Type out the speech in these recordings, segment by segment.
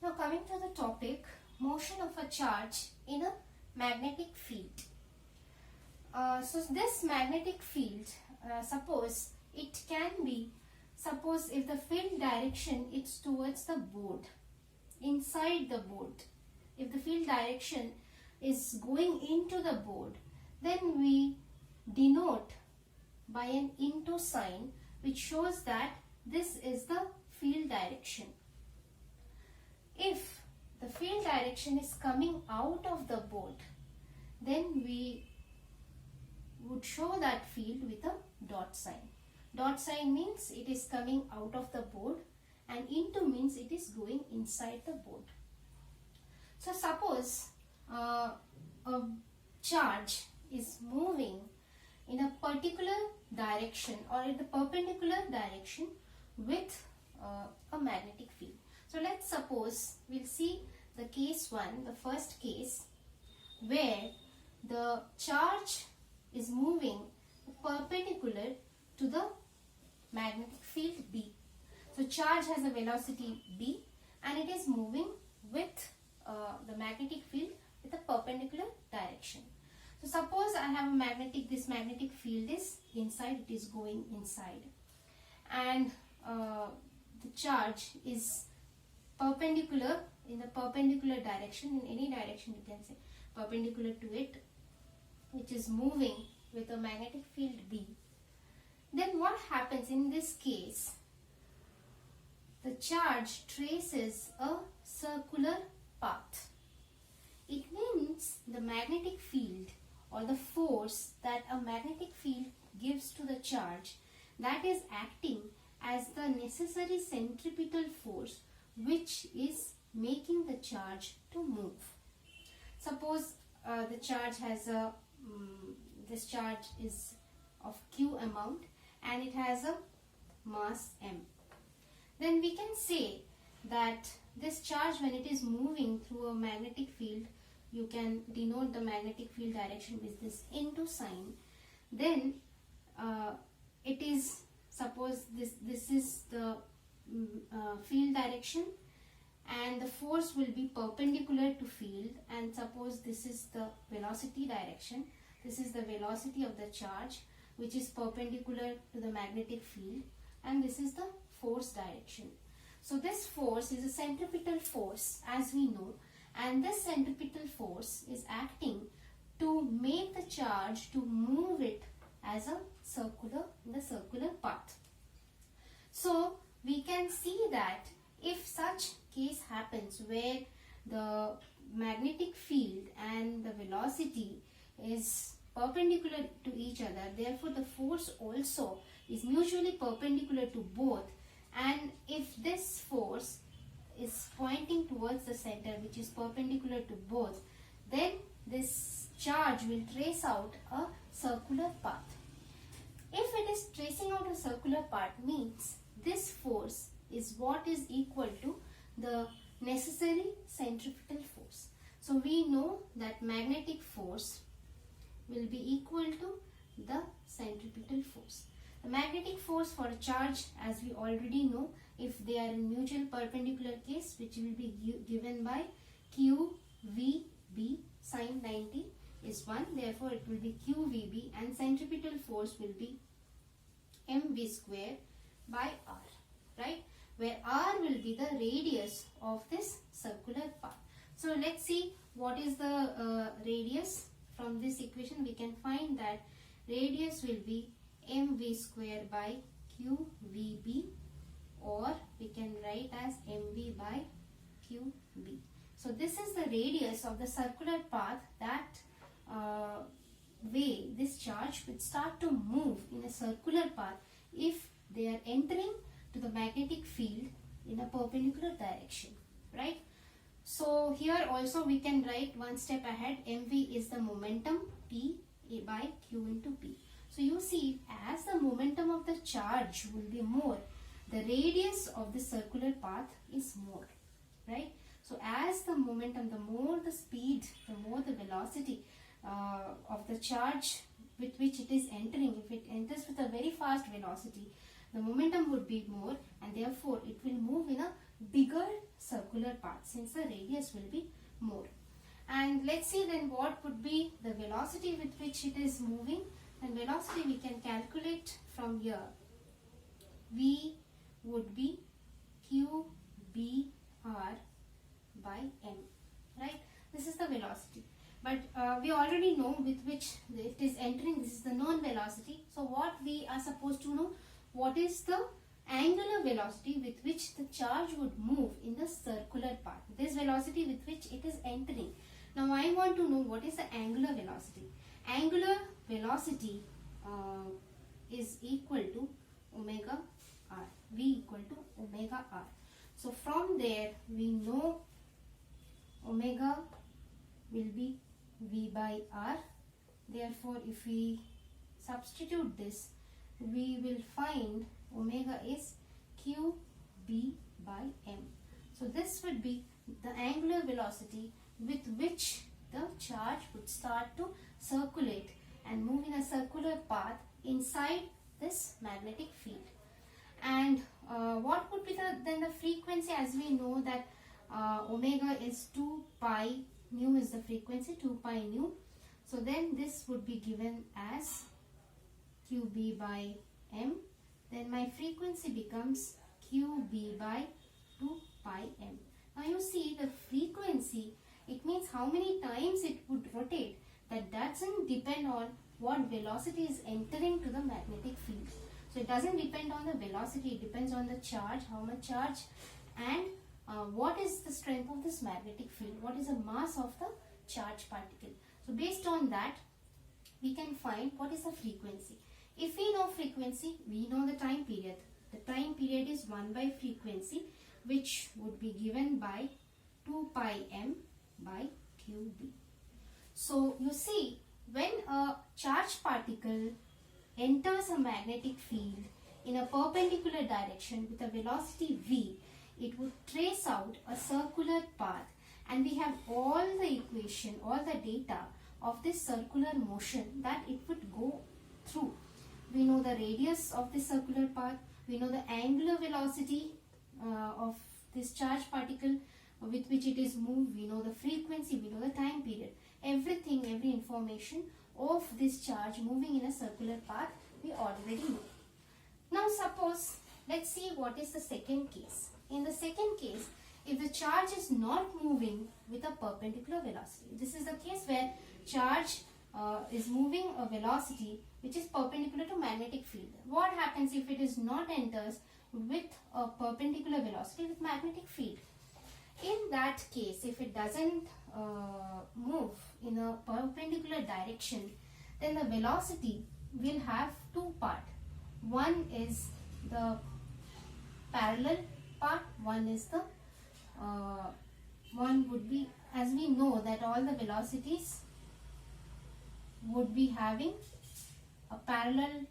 Now coming to the topic, motion of a charge in a magnetic field. So this magnetic field, suppose if the field direction is towards the board, inside the board, if the field direction is going into the board, then we denote by an into sign which shows that this is the field direction. If the field direction is coming out of the board, then we would show that field with a dot sign. Dot sign means it is coming out of the board, and into means it is going inside the board. So suppose a charge is moving in a particular direction or in the perpendicular direction with a magnetic field. So let's suppose we'll see the case 1, the first case, where the charge is moving perpendicular to the magnetic field B. So charge has a velocity B and it is moving with the magnetic field with a perpendicular direction. So suppose I have this magnetic field is inside, it is going inside, and the charge is perpendicular in the perpendicular direction, in any direction you can say, perpendicular to it, which is moving with a magnetic field B. Then what happens in this case? The charge traces a circular path. It means the magnetic field or the force that a magnetic field gives to the charge, that is acting as the necessary centripetal force which is making the charge to move. Suppose the charge has this charge is of Q amount and it has a mass M. Then we can say that this charge, when it is moving through a magnetic field, you can denote the magnetic field direction with this into sign. Then it is, suppose this is the field direction and the force will be perpendicular to field, and suppose this is the velocity direction, this is the velocity of the charge which is perpendicular to the magnetic field, and this is the force direction. So this force is a centripetal force, as we know, and this centripetal force is acting to make the charge to move it as a circular path. So we can see that if such case happens where the magnetic field and the velocity is perpendicular to each other, therefore the force also is mutually perpendicular to both, and if this force is pointing towards the center which is perpendicular to both, then this charge will trace out a circular path. If it is tracing out a circular path, means this force is what is equal to the necessary centripetal force. So we know that magnetic force will be equal to the centripetal force. The magnetic force for a charge, as we already know, if they are in mutual perpendicular case, which will be given by QVB sin 90 is 1, therefore it will be QVB, and centripetal force will be mv square by r, right, where r will be the radius of this circular path. So let's see what is the radius. From this equation we can find that radius will be mv square by qvb, or we can write as mv by qb. So this is the radius of the circular path, that way this charge would start to move in a circular path if they are entering to the magnetic field in a perpendicular direction, right? So here also we can write one step ahead. mv is the momentum, p by q into p. So you see, as the momentum of the charge will be more, the radius of the circular path is more, right? So as the momentum, the more the speed, the more the velocity of the charge with which it is entering. If it enters with a very fast velocity, the momentum would be more, and therefore it will move in a bigger circular path since the radius will be more. And let's see then what would be the velocity with which it is moving. And velocity we can calculate from here. V would be Q B R by M, right? This is the velocity. But we already know with which it is entering. This is the known velocity. So what we are supposed to know, what is the angular velocity with which the charge would move in the circular path. This velocity with which it is entering. Now I want to know what is the angular velocity. Angular velocity is equal to omega r. V equal to omega r. So from there we know omega will be V by R. Therefore if we substitute this, we will find omega is Q B by M. So this would be the angular velocity with which the charge would start to circulate and move in a circular path inside this magnetic field. And what would be then the frequency, as we know that omega is 2 pi, nu is the frequency, 2 pi nu. So then this would be given as QB by M. Then my frequency becomes QB by 2 pi M. Now you see the frequency, it means how many times it would rotate. That doesn't depend on what velocity is entering to the magnetic field. So it doesn't depend on the velocity, it depends on the charge, how much charge, and what is the strength of this magnetic field, what is the mass of the charged particle. So based on that, we can find what is the frequency. If we know frequency, we know the time period. The time period is 1 by frequency, which would be given by 2 pi m by QB. So you see, when a charged particle enters a magnetic field in a perpendicular direction with a velocity v, it would trace out a circular path, and we have all the equation, all the data of this circular motion that it would go through. We know the radius of this circular path, we know the angular velocity of this charged particle with which it is moved, we know the frequency, we know the time period. Everything, every information of this charge moving in a circular path, we already know. Now suppose, let's see what is the second case. In the second case, if the charge is not moving with a perpendicular velocity, this is the case where charge is moving a velocity which is perpendicular to magnetic field. What happens if it is not enters with a perpendicular velocity with magnetic field? In that case, if it doesn't move in a perpendicular direction, then the velocity will have two parts. One is the parallel part, one is the one would be, as we know that all the velocities would be having a parallel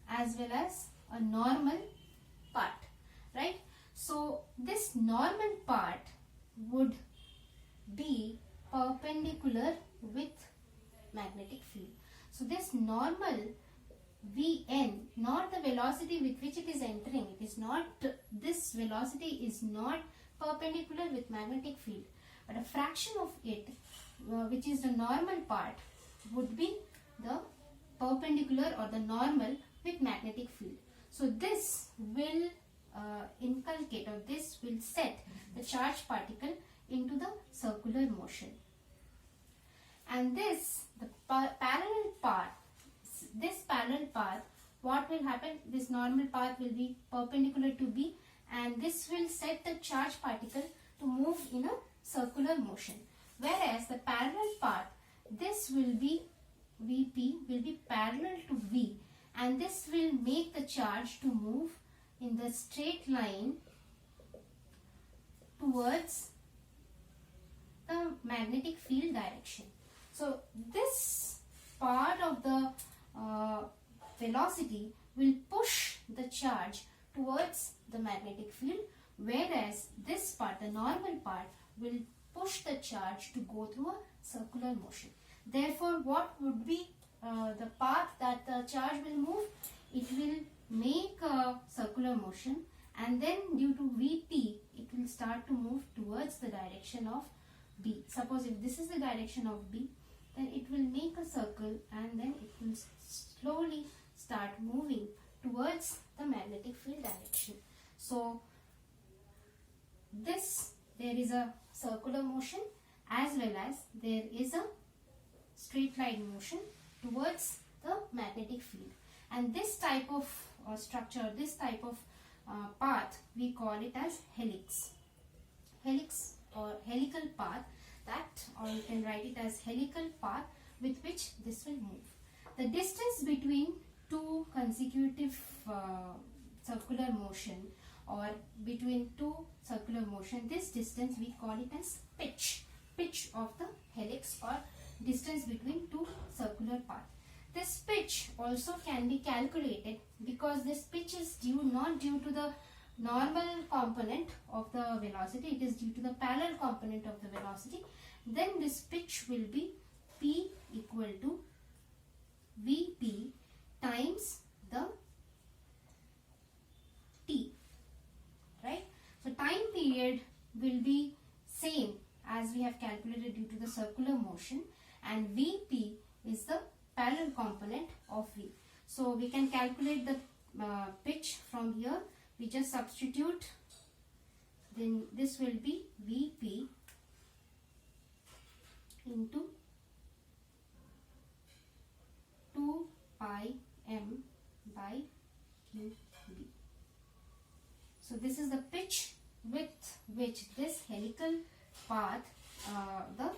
as well as a normal part, right? So this normal part would be perpendicular with magnetic field. So this normal Vn, not the velocity with which it is entering, it is not, this velocity is not perpendicular with magnetic field, but a fraction of it, which is the normal part, would be the perpendicular or the normal with magnetic field. So this will inculcate, or this will set the charged particle into the circular motion. And this, the parallel path, this parallel path, what will happen? This normal path will be perpendicular to B, and this will set the charged particle to move in a circular motion. Whereas the parallel path, this will be Vp, will be parallel to V, and this will make the charge to move in the straight line towards the magnetic field direction. So this part of the velocity will push the charge towards the magnetic field, whereas this part, the normal part, will push the charge to go through a circular motion. Therefore, what would be the path that the charge will move? it will make a circular motion, and then due to Vp it will start to move towards the direction of B. Suppose if this is the direction of B, then it will make a circle and then it will slowly start moving towards the magnetic field direction. So there is a circular motion as well as there is a straight line motion towards the magnetic field, and this type of structure, this type of path, we call it as helix or helical path, or you can write it as helical path with which this will move. The distance between two consecutive circular motion or between two circular motion, this distance we call it as pitch of the helix, or distance between two circular paths. This pitch also can be calculated, because this pitch is not due to the normal component of the velocity, it is due to the parallel component of the velocity. Then this pitch will be P equal to Vp times the t, right? So time period will be same as we have calculated due to the circular motion, and Vp is the parallel component of V. So we can calculate the pitch from here. We just substitute, then this will be Vp into 2 pi m by qb. So this is the pitch with which this helical path the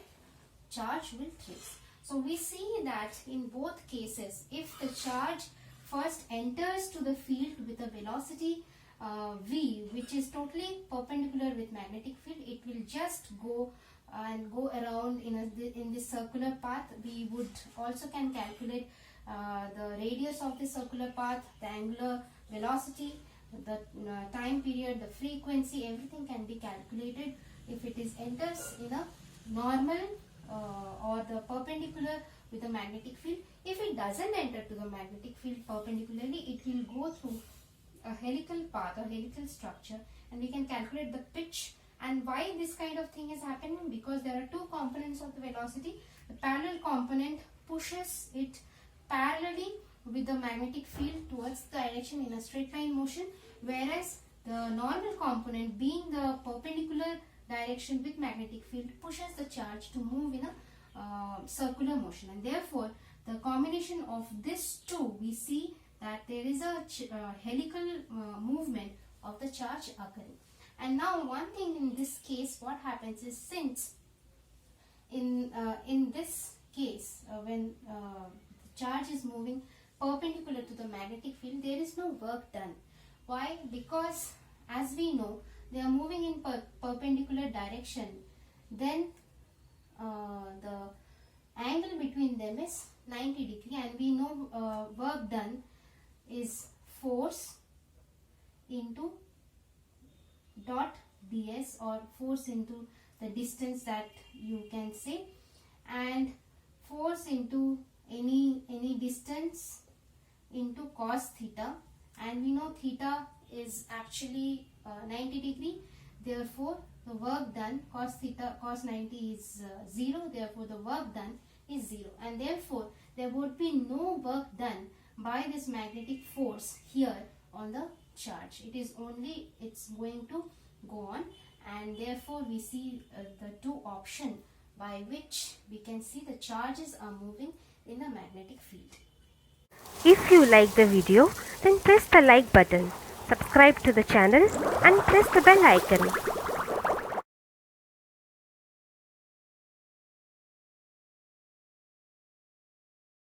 charge will trace. So we see that in both cases, if the charge first enters to the field with a velocity v, which is totally perpendicular with magnetic field, it will just go around in this circular path. We would also can calculate the radius of the circular path, the angular velocity, the time period, the frequency, everything can be calculated if it enters in a normal or the perpendicular with the magnetic field. If it doesn't enter to the magnetic field perpendicularly, it will go through a helical path or helical structure, and we can calculate the pitch. And why this kind of thing is happening? Because there are two components of the velocity. The parallel component pushes it parallelly with the magnetic field towards the direction in a straight line motion, whereas the normal component, being the perpendicular direction with magnetic field, pushes the charge to move in a circular motion. And therefore the combination of these two, we see that there is a helical movement of the charge occurring. And now one thing in this case, what happens is, since in this case when the charge is moving perpendicular to the magnetic field, there is no work done. Why? Because as we know, they are moving in perpendicular direction, then the angle between them is 90 degree, and we know work done is force into dot ds, or force into the distance that you can say, and force into any distance into cos theta, and we know theta is actually 90 degree. Therefore the work done, cos theta, cos 90 is 0, therefore the work done is 0, and therefore there would be no work done by this magnetic force here on the charge. It is only, it's going to go on, and therefore we see the two options by which we can see the charges are moving in the magnetic field. If you like the video, then press the like button, subscribe to the channel and press the bell icon.